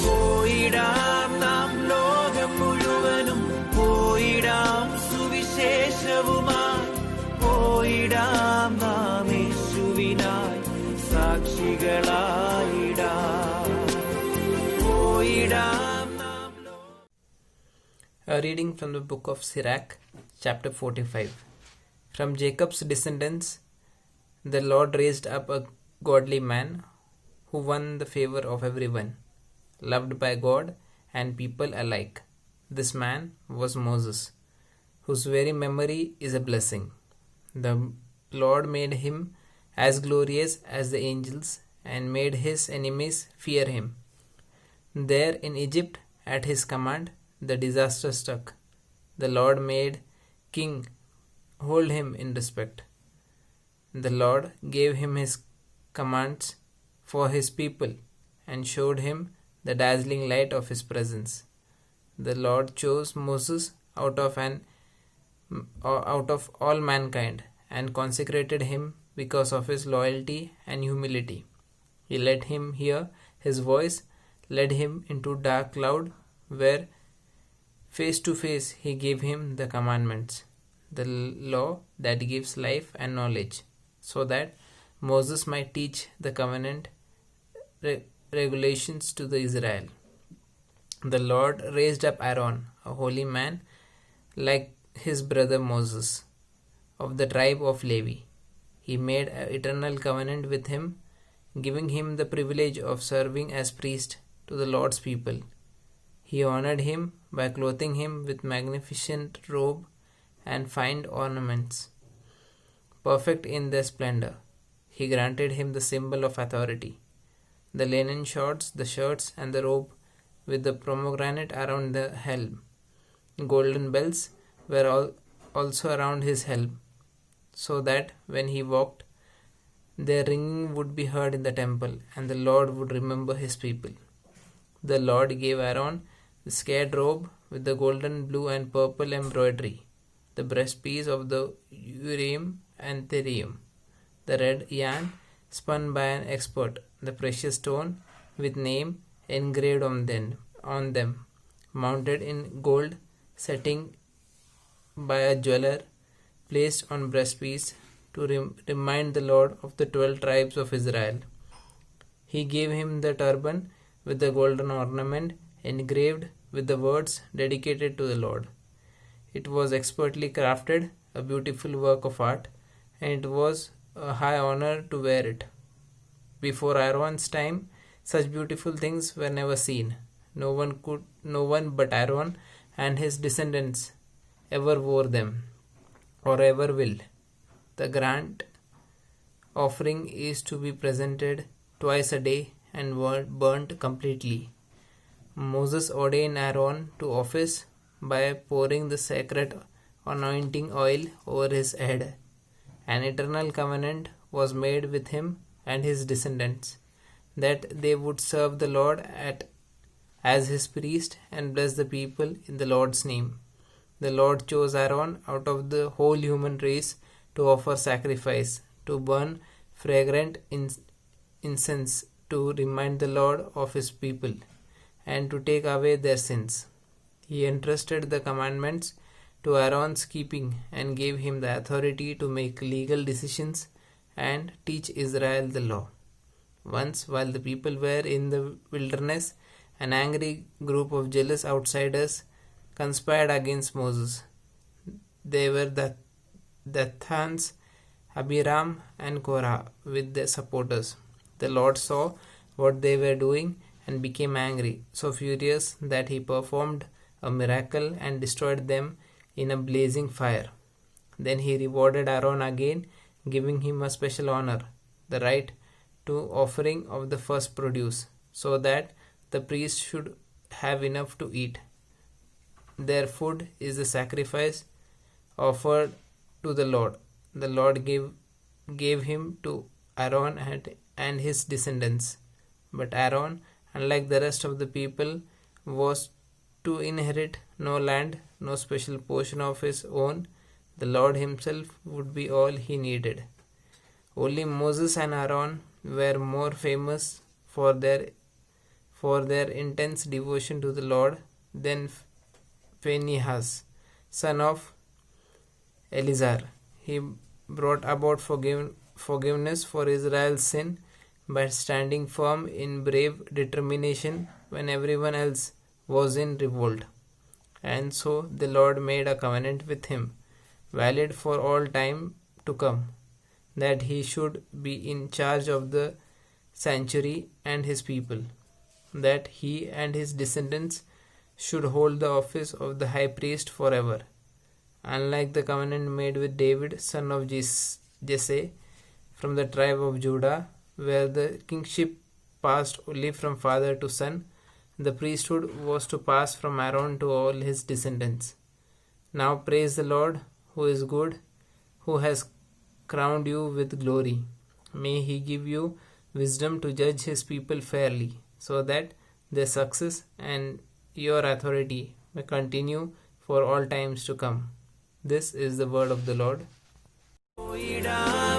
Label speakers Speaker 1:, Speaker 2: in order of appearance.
Speaker 1: പോയിടാം നാം ലോകം മുഴുവനും, പോയിടാം സുവിശേഷവുമായി, പോയിടാം നാം യേശുവിനായി സാക്ഷികളായിടാം. പോയിടാം നാം.
Speaker 2: A reading from the book of Sirach, chapter 45. From Jacob's descendants, the Lord raised up a godly man who won the favor of everyone, loved by God and people alike. This man was Moses, whose very memory is a blessing. The Lord made him as glorious as the angels and made his enemies fear him. There in Egypt, at his command, the disaster struck. The Lord made king hold him in respect. The Lord gave him his commands for his people and showed him the dazzling light of his presence. The Lord chose Moses out of all mankind and consecrated him because of his loyalty and humility. He let him hear his voice, led him into dark cloud, where face to face he gave him the commandments, the law that gives life and knowledge, so that Moses might teach the covenant regulations to the Israel. The Lord raised up Aaron, a holy man, like his brother Moses, of the tribe of Levi. He made an eternal covenant with him, giving him the privilege of serving as priest to the Lord's people. He honored him by clothing him with magnificent robe and fine ornaments, perfect in their splendor. He granted him the symbol of authority, the linen shorts, the shirts, and the robe with the pomegranate around the helm. Golden bells were also around his helm, so that when he walked, their ringing would be heard in the temple, and the Lord would remember his people. The Lord gave Aaron the scarlet robe with the golden, blue, and purple embroidery, the breastpiece of the Urim and Thummim, the red yarn spun by an expert, the precious stone with name engraved on them, mounted in gold setting by a jeweler, placed on breastpiece to remind the Lord of the 12 tribes of Israel. He gave him the turban with the golden ornament engraved with the words dedicated to the Lord. It was expertly crafted, a beautiful work of art, and it was a high honor to wear it. Before Aaron's time, such beautiful things were never seen. No one but Aaron and his descendants ever wore them, or ever will. The grant offering is to be presented twice a day and burnt completely. Moses ordained Aaron to office by pouring the sacred anointing oil over his head. An eternal covenant was made with him and his descendants, that they would serve the Lord as his priest and bless the people in the Lord's name. The Lord chose Aaron out of the whole human race to offer sacrifice, to burn fragrant incense, to remind the Lord of his people, and to take away their sins. He entrusted the commandments to Aaron's keeping and gave him the authority to make legal decisions and teach Israel the law. Once, while the people were in the wilderness, an angry group of jealous outsiders conspired against Moses. They were Dathans, Abiram, and Korah with their supporters. The Lord saw what they were doing and became angry, so furious that he performed a miracle and destroyed them in a blazing fire. Then he rewarded Aaron again, giving him a special honor, the right to offering of the first produce, so that the priest should have enough to eat. Their food is the sacrifice offered to the Lord. The Lord gave him to Aaron and his descendants. But Aaron, unlike the rest of the people, was to inherit no land, no special portion of his own. The Lord himself would be all he needed. Only Moses and Aaron were more famous for their intense devotion to the Lord than Phinehas, son of Eleazar. He brought about forgiveness for Israel's sin by standing firm in brave determination when everyone else was in revolt. And so the Lord made a covenant with him, valid for all time to come, that he should be in charge of the sanctuary and his people, that he and his descendants should hold the office of the high priest forever. Unlike the covenant made with David, son of Jesse, from the tribe of Judah, where the kingship passed only from father to son, the priesthood was to pass from Aaron to all his descendants. Now praise the Lord, who is good, who has crowned you with glory. May he give you wisdom to judge his people fairly, so that their success and your authority may continue for all times to come. This is the word of the Lord.
Speaker 1: പോയിടാം